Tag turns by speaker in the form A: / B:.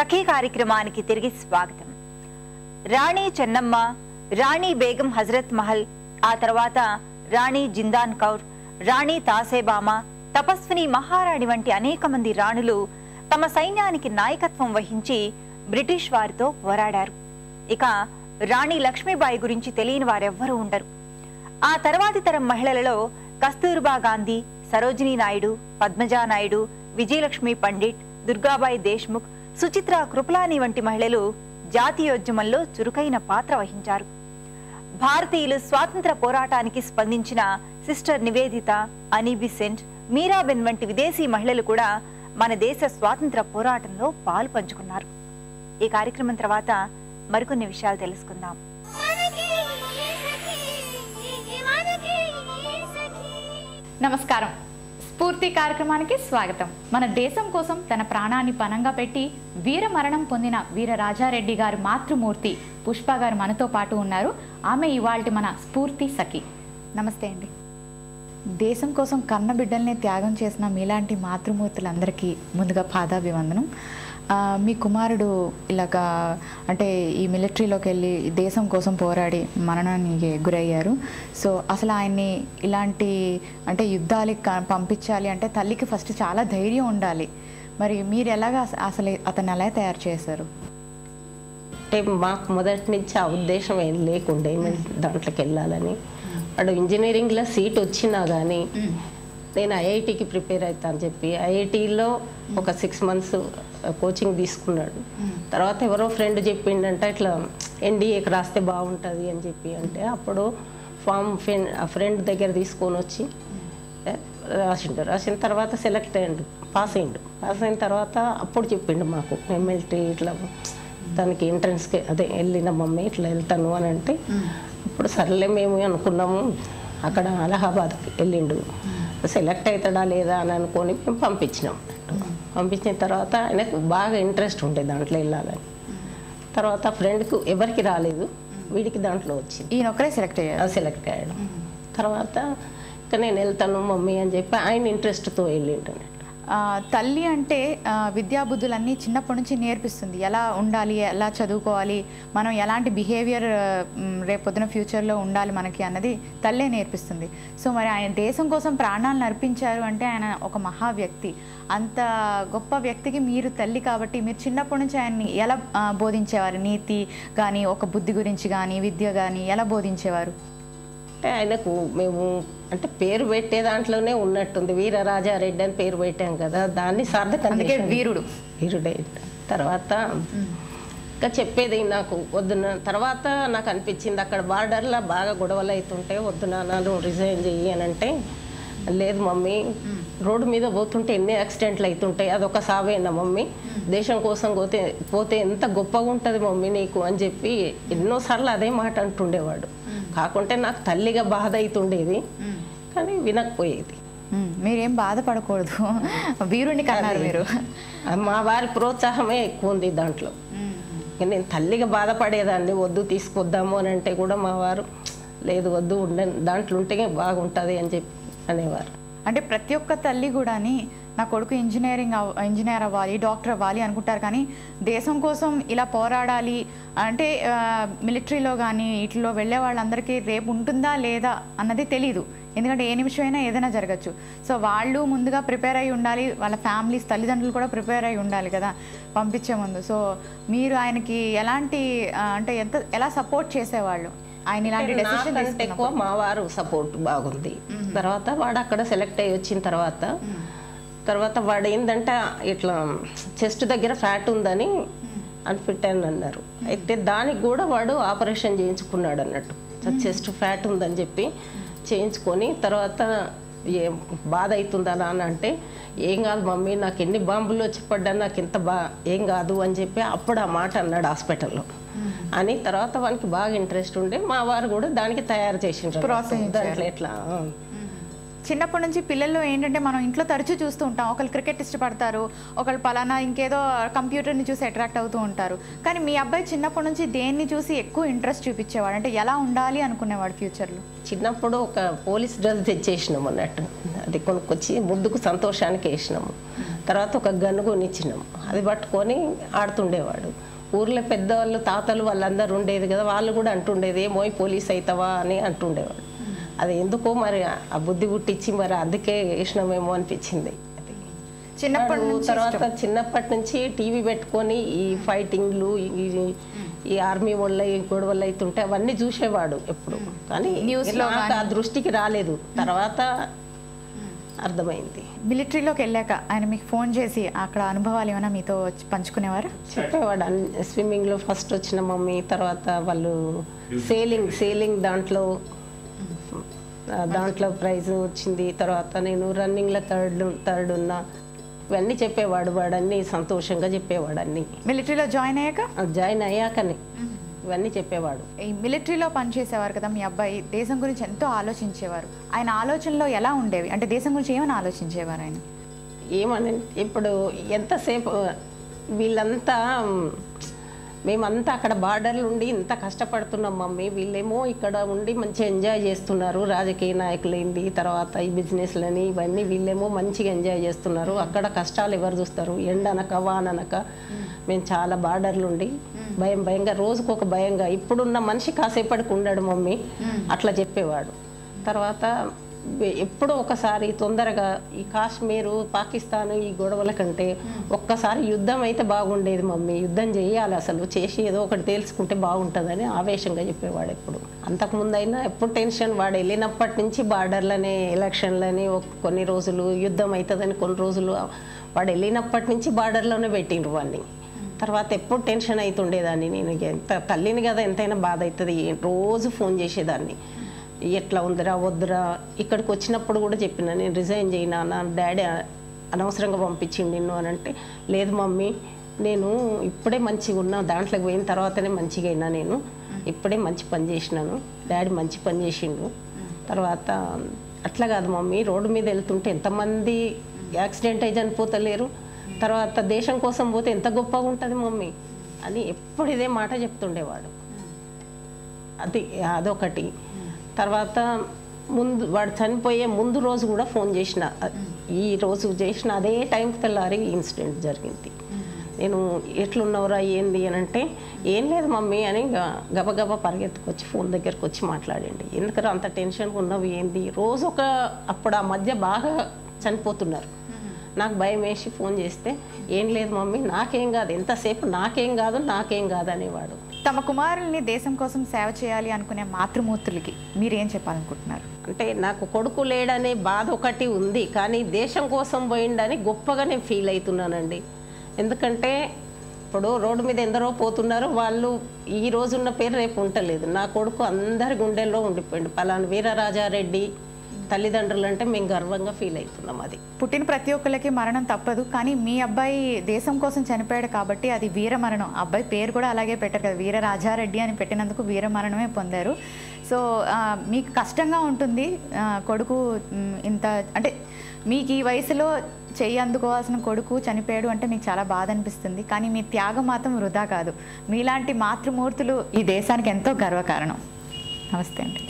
A: సఖీ కార్యక్రమానికి తిరిగి స్వాగతం. రాణి చెన్నమ్మ, రాణి బేగం హజరత్ మహల్, ఆ తర్వాత రాణి జిందాన్ కౌర్, రాణి తాసేబామ, తపస్విని మహారాణి వంటి అనేక మంది రాణులు తమ సైన్యానికి నాయకత్వం వహించి బ్రిటిష్ వారితో పోరాడారు. ఇక రాణి లక్ష్మీబాయి గురించి తెలియని వారెవ్వరూ ఉండరు. ఆ తర్వాతి తరం మహిళలలో కస్తూర్బా గాంధీ, సరోజినీ నాయుడు, పద్మజా నాయుడు, విజయలక్ష్మి పండిట్, దుర్గాబాయి దేశ్ముఖ్, సుచిత్రా కృపలాని వంటి మహిళలు జాతీయోద్యమంలో చురుకైన పాత్ర వహించారు. భారతీయులు స్వాతంత్ర పోరాటానికి స్పందించిన సిస్టర్ నివేదిత, అనీ బెసెంట్, మీరాబెన్ వంటి విదేశీ మహిళలు కూడా మన దేశ స్వాతంత్ర పోరాటంలో పాలు పంచుకున్నారు. ఈ కార్యక్రమం తర్వాత మరికొన్ని విషయాలు తెలుసుకుందాం.
B: నమస్కారం. స్ఫూర్తి కార్యక్రమానికి స్వాగతం. మన దేశం కోసం తన ప్రాణాన్ని పణంగా పెట్టి వీర మరణం పొందిన వీర రాజారెడ్డి గారి మాతృమూర్తి పుష్ప గారు మనతో పాటు ఉన్నారు. ఆమె ఇవాల్టి మన స్ఫూర్తి సఖి. నమస్తే అండి. దేశం కోసం కన్న బిడ్డల్ని త్యాగం చేసిన మీలాంటి మాతృమూర్తులందరికీ ముందుగా పాదాభివందనం. మీ కుమారుడు ఇలాగా అంటే ఈ మిలిటరీలోకి వెళ్ళి దేశం కోసం పోరాడి మరణానికి గురయ్యారు. సో అసలు ఆయన్ని ఇలాంటి అంటే యుద్ధాలకి పంపించాలి అంటే తల్లికి ఫస్ట్ చాలా ధైర్యం ఉండాలి. మరి మీరు ఎలాగా అసలు అతను ఎలా తయారు చేశారు?
C: అంటే మాకు మొదటి నుంచి ఆ ఉద్దేశం ఏం లేకుండే దాంట్లోకి వెళ్ళాలని. వాడు ఇంజనీరింగ్లో సీట్ వచ్చినా కానీ నేను ఐఐటికి ప్రిపేర్ అవుతా అని చెప్పి ఐఐటిలో ఒక 6 months కోచింగ్ తీసుకున్నాడు. తర్వాత ఎవరో ఫ్రెండ్ చెప్పిండంటే ఇట్లా ఎన్డీఏకి రాస్తే బాగుంటుంది అని చెప్పి అంటే అప్పుడు ఫామ్ ఆ ఫ్రెండ్ దగ్గర తీసుకొని వచ్చి రాసిన తర్వాత సెలెక్ట్ అయ్యిండు, పాస్ అయిన తర్వాత అప్పుడు చెప్పిండు మాకు మిలిటరీ ఇట్లా దానికి ఎంట్రన్స్కి అదే వెళ్ళిన మమ్మీ ఇట్లా వెళ్తాను అని అంటే అప్పుడు సర్లే మేము అనుకున్నాము. అక్కడ అలహాబాద్కి వెళ్ళిండు, సెలెక్ట్ అవుతాడా లేదా అని అనుకొని మేము పంపించినాం. పంపించిన తర్వాత ఆయనకు బాగా ఇంట్రెస్ట్ ఉండే దాంట్లో వెళ్ళాలని. తర్వాత ఫ్రెండ్కు ఎవరికి రాలేదు, వీడికి దాంట్లో వచ్చింది.
B: ఈయన ఒకరే సెలెక్ట్
C: అయ్యాడు. తర్వాత ఇంకా నేను వెళ్తాను మమ్మీ అని చెప్పి ఆయన ఇంట్రెస్ట్తో వెళ్ళిండు.
B: తల్లి అంటే విద్యాబుద్ధులన్నీ చిన్నప్పటి నుంచి నేర్పిస్తుంది. ఎలా ఉండాలి, ఎలా చదువుకోవాలి, మనం ఎలాంటి బిహేవియర్ రేపొద్దున ఫ్యూచర్లో ఉండాలి మనకి అన్నది తల్లే నేర్పిస్తుంది. సో మరి ఆయన దేశం కోసం ప్రాణాలను అర్పించారు అంటే ఆయన ఒక మహా వ్యక్తి. అంత గొప్ప వ్యక్తికి మీరు తల్లి కాబట్టి మీరు చిన్నప్పటి నుంచి ఆయన్ని ఎలా బోధించేవారు? నీతి కానీ ఒక బుద్ధి గురించి కానీ విద్య కానీ ఎలా బోధించేవారు?
C: అంటే ఆయనకు మేము అంటే పేరు పెట్టే దాంట్లోనే ఉన్నట్టుంది. వీరరాజారెడ్డి అని పేరు పెట్టాం కదా, దాన్ని సార్థకంగా వీరుడే. తర్వాత ఇంకా చెప్పేది నాకు వద్దున తర్వాత నాకు అనిపించింది అక్కడ బార్డర్లో బాగా గొడవలు అవుతుంటే వద్దున నన్ను రిజైన్ చెయ్యి అని అంటే లేదు మమ్మీ, రోడ్డు మీద పోతుంటే ఎన్ని యాక్సిడెంట్లు అవుతుంటాయి, అదొక సావేనా మమ్మీ, దేశం కోసం పోతే ఎంత గొప్పగా ఉంటుంది మమ్మీ నీకు అని చెప్పి ఎన్నోసార్లు అదే మాట అంటుండేవాడు. కాకుంటే నాకు తల్లిగా బాధ అవుతుండేది కానీ వినకపోయేది.
B: మీరేం బాధపడకూడదు, వీరుని కన్నారు మీరు.
C: మా వారి ప్రోత్సాహమే ఎక్కువ ఉంది దాంట్లో. నేను తల్లిగా బాధపడేదాన్ని, వద్దు తీసుకొద్దాము అని అంటే కూడా మా వారు లేదు వద్దు దాంట్లో ఉంటే బాగుంటుంది అని చెప్పి అనేవారు.
B: అంటే ప్రతి ఒక్క తల్లి కూడాని నా కొడుకు ఇంజనీర్ అవ్వాలి, డాక్టర్ అవ్వాలి అనుకుంటారు. కానీ దేశం కోసం ఇలా పోరాడాలి అంటే మిలిటరీలో కానీ వీటిలో వెళ్ళే వాళ్ళందరికీ రేపు ఉంటుందా లేదా అన్నది తెలీదు. ఎందుకంటే ఏ నిమిషమైనా ఏదైనా జరగచ్చు. సో వాళ్ళు ముందుగా ప్రిపేర్ అయి ఉండాలి, వాళ్ళ ఫ్యామిలీస్ తల్లిదండ్రులు కూడా ప్రిపేర్ అయి ఉండాలి కదా పంపించే ముందు. సో మీరు ఆయనకి ఎలాంటి అంటే ఎలా సపోర్ట్ చేసేవాళ్ళు? ఆయన ఇలాంటి డెసిషన్
C: తీసుకుంటే ఎక్కువ మా వారు సపోర్ట్ బాగుంది. తర్వాత వాడు అక్కడ సెలెక్ట్ అయ్యి వచ్చిన తర్వాత వాడు ఏంటంటే ఇట్లా చెస్ట్ దగ్గర ఫ్యాట్ ఉందని అన్ఫిట్ అని అన్నారు. అయితే దానికి కూడా వాడు ఆపరేషన్ చేయించుకున్నాడు అన్నట్టు. చెస్ట్ ఫ్యాట్ ఉందని చెప్పి చేయించుకొని తర్వాత బాధ అవుతుందా అని అంటే ఏం కాదు మమ్మీ, నాకు ఎన్ని బాంబులు వచ్చి పడ్డా నాకు ఇంత ఏం కాదు అని చెప్పి అప్పుడు ఆ మాట అన్నాడు హాస్పిటల్లో అని. తర్వాత వానికి బాగా ఇంట్రెస్ట్ ఉండే మా వారు కూడా దానికి తయారు చేసిండ్రు. దాంట్లో ఎట్లా
B: చిన్నప్పటి నుంచి పిల్లల్లో ఏంటంటే మనం ఇంట్లో తరచూ చూస్తూ ఉంటాం, ఒకళ్ళు క్రికెట్ ఇష్టపడతారు, ఒకళ్ళు పలానా ఇంకేదో కంప్యూటర్ని చూసి అట్రాక్ట్ అవుతూ ఉంటారు. కానీ మీ అబ్బాయి చిన్నప్పటి నుంచి దేన్ని చూసి ఎక్కువ ఇంట్రెస్ట్ చూపించేవాడు, అంటే ఎలా ఉండాలి అనుకునేవాడు ఫ్యూచర్లో?
C: చిన్నప్పుడు ఒక పోలీస్ డ్రెస్ తెచ్చేసినాం అన్నట్టు, అది కొనుక్కొచ్చి ముద్దుకు సంతోషానికి వేసినాము. తర్వాత ఒక గన్ను కొనిచ్చినాము. అది పట్టుకొని ఆడుతుండేవాడు. ఊర్లో పెద్దవాళ్ళు తాతలు వాళ్ళందరూ ఉండేది కదా, వాళ్ళు కూడా అంటుండేది ఏమోయ్ పోలీస్ అవుతావా అని అంటుండేవాడు. అది ఎందుకో మరి ఆ బుద్ధి పుట్టించి మరి అందుకే వేసినామేమో అనిపించింది. తర్వాత చిన్నప్పటి నుంచి టీవీ పెట్టుకొని ఈ ఫైటింగ్లు ఈ ఆర్మీ వాళ్ళ గొడవలు అవుతుంటే అవన్నీ చూసేవాడు ఎప్పుడు. కానీ నాకు ఆ దృష్టికి రాలేదు. తర్వాత అర్థమైంది.
B: మిలిటరీలోకి వెళ్ళాక ఆయన మీకు ఫోన్ చేసి అక్కడ అనుభవాలు ఏమైనా మీతో పంచుకునేవారు?
C: చెప్పేవాడు. స్విమ్మింగ్లో ఫస్ట్ వచ్చిన మమ్మీ, తర్వాత వాళ్ళు సేలింగ్ దాంట్లో ప్రైజ్ వచ్చింది. తర్వాత నేను రన్నింగ్లో థర్డ్ ఉన్నా. ఇవన్నీ చెప్పేవాడు. వాడన్నీ సంతోషంగా చెప్పేవాడు. అన్నీ
B: మిలిటరీలో జాయిన్
C: అయ్యాకనే ఇవన్నీ చెప్పేవాడు.
B: ఈ మిలిటరీలో పనిచేసేవారు కదా మీ అబ్బాయి, దేశం గురించి ఎంతో ఆలోచించేవారు. ఆయన ఆలోచనలో ఎలా ఉండేవి? అంటే దేశం గురించి ఏమైనా ఆలోచించేవారు ఆయన?
C: ఏమని ఇప్పుడు ఎంతసేపు వీళ్ళంతా మేమంతా అక్కడ బార్డర్లు ఉండి ఇంత కష్టపడుతున్నాం మమ్మీ, వీళ్ళేమో ఇక్కడ ఉండి మంచిగా ఎంజాయ్ చేస్తున్నారు. రాజకీయ నాయకులేంది, తర్వాత ఈ బిజినెస్లని ఇవన్నీ వీళ్ళేమో మంచిగా ఎంజాయ్ చేస్తున్నారు. అక్కడ కష్టాలు ఎవరు చూస్తారు? ఎండనక వాననక మేము చాలా బార్డర్లు ఉండి భయంగా రోజుకొక భయంగా. ఇప్పుడున్న మనిషి కాసేపటికి ఉండడు మమ్మీ, అట్లా చెప్పేవాడు. తర్వాత ఎప్పుడో ఒకసారి తొందరగా ఈ కాశ్మీరు పాకిస్తాన్ ఈ గొడవల కంటే ఒక్కసారి యుద్ధం అయితే బాగుండేది మమ్మీ, యుద్ధం చేయాలి, అసలు చేసి ఏదో ఒకటి తేల్చుకుంటే బాగుంటుందని ఆవేశంగా చెప్పేవాడు. ఎప్పుడు అంతకుముందు అయినా ఎప్పుడు టెన్షన్. వాడు వెళ్ళినప్పటి నుంచి బార్డర్లని ఎలక్షన్లని కొన్ని రోజులు యుద్ధం అవుతుందని కొన్ని రోజులు వాడు వెళ్ళినప్పటి నుంచి బార్డర్లోనే పెట్టిండ్రు వాడిని. తర్వాత ఎప్పుడు టెన్షన్ అవుతుండేదాన్ని. నేను ఎంత తల్లిని కదా, ఎంతైనా బాధ అవుతుంది. రోజు ఫోన్ చేసేదాన్ని, ఎట్లా ఉందిరా వద్దురా. ఇక్కడికి వచ్చినప్పుడు కూడా చెప్పిన నేను రిజైన్ చేయనా, నా డాడీ అనవసరంగా పంపించింది నిన్ను అని అంటే, లేదు మమ్మీ నేను ఇప్పుడే మంచిగా ఉన్నా, దాంట్లోకి పోయిన తర్వాతనే మంచిగా అయినా, నేను ఇప్పుడే మంచి పని చేసినాను, డాడీ మంచి పని చేసిండు. తర్వాత అట్లా కాదు మమ్మీ, రోడ్డు మీద వెళ్తుంటే ఎంతమంది యాక్సిడెంట్ అయి చనిపోతలేరు, తర్వాత దేశం కోసం పోతే ఎంత గొప్పగా ఉంటుంది మమ్మీ అని ఎప్పుడు ఇదే మాట చెప్తుండేవాడు. అదొకటి. తర్వాత వాడు చనిపోయే ముందు రోజు కూడా ఫోన్ చేసిన, ఈ రోజు చేసిన అదే టైంకి తెల్లారి ఇన్సిడెంట్ జరిగింది. నేను ఎట్లున్నవరా ఏంది అని అంటే, ఏం లేదు మమ్మీ అని గబగబా పరిగెత్తుకొచ్చి ఫోన్ దగ్గరకు వచ్చి మాట్లాడండి. ఎందుకంటే అంత టెన్షన్గా ఉన్నవి ఏంది, రోజు అప్పుడు ఆ మధ్య బాగా చనిపోతున్నారు. నాకు భయం వేసి ఫోన్ చేస్తే, ఏం లేదు మమ్మీ నాకేం కాదు, ఎంతసేపు నాకేం కాదు అనేవాడు.
B: తమ కుమారుల్ని దేశం కోసం సేవ చేయాలి అనుకునే మాతృమూర్తులకి మీరేం చెప్పాలనుకుంటున్నారు?
C: అంటే నాకు కొడుకు లేడనే బాధ ఒకటి ఉంది, కానీ దేశం కోసం పోయిండని గొప్పగా నేను ఫీల్ అవుతున్నానండి. ఎందుకంటే ఇప్పుడు రోడ్డు మీద ఎందరో పోతున్నారు, వాళ్ళు ఈ రోజున్న పేరు రేపు ఉండలేదు. నా కొడుకు అందరి గుండెల్లో ఉండిపోయింది. పలానా వీరరాజారెడ్డి తల్లిదండ్రులు అంటే మేము గర్వంగా ఫీల్ అవుతున్నాం. అది
B: పుట్టిన ప్రతి ఒక్కరికి మరణం తప్పదు, కానీ మీ అబ్బాయి దేశం కోసం చనిపోయాడు కాబట్టి అది వీర మరణం. అబ్బాయి పేరు కూడా అలాగే పెట్టారు కదా, వీరరాజారెడ్డి అని పెట్టినందుకు వీర మరణమే పొందారు. సో మీకు కష్టంగా ఉంటుంది కొడుకు ఇంత, అంటే మీకు ఈ వయసులో చెయ్యి అందుకోవాల్సిన కొడుకు చనిపోయాడు అంటే మీకు చాలా బాధ అనిపిస్తుంది. కానీ మీ త్యాగం మాత్రం వృధా కాదు. మీలాంటి మాతృమూర్తులు ఈ దేశానికి ఎంతో గర్వకారణం. నమస్తే అండి.